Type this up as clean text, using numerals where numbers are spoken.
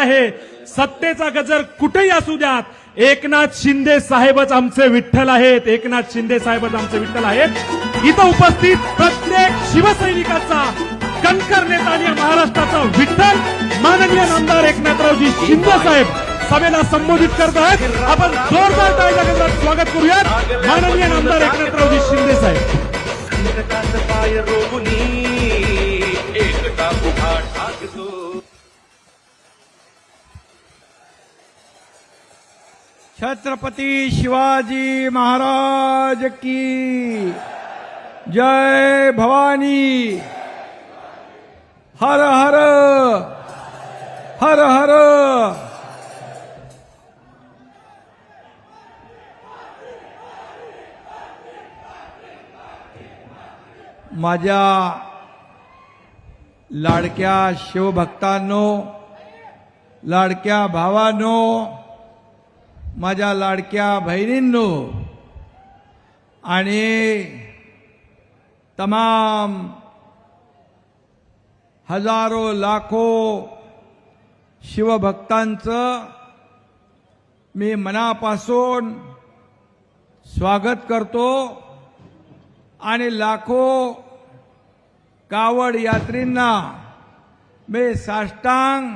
आहे. सत्तेचा गजर कुठेही असू द्यात, एकनाथ शिंदे साहेबच आमचे विठ्ठल आहेत. एकनाथ शिंदे साहेबच आमचे विठ्ठल आहेत. इथं उपस्थित प्रत्येक शिवसैनिकाचा कणखर नेता आणि महाराष्ट्राचा विठ्ठल माननीय नामदार एकनाथरावजी शिंदे साहेब सभेला संबोधित करत आहेत. आपण जोरदार टाळ्या गजरात स्वागत करूयात माननीय नामदार एकनाथरावजी शिंदे साहेब. संकटात पाय रोवणी एकटा उभा ठाकतो. छत्रपती शिवाजी महाराज की जय. भवानी. हर हर हर हर. माझ्या लाडक्या शिवभक्तांनो, लाडक्या भावांनो, माझ्या लाडक्या बहिणींनो आणि तमाम हजारो लाखो शिवभक्तांचं मी मनापासून स्वागत करतो आणि लाखो कावड यात्रींना मी साष्टांग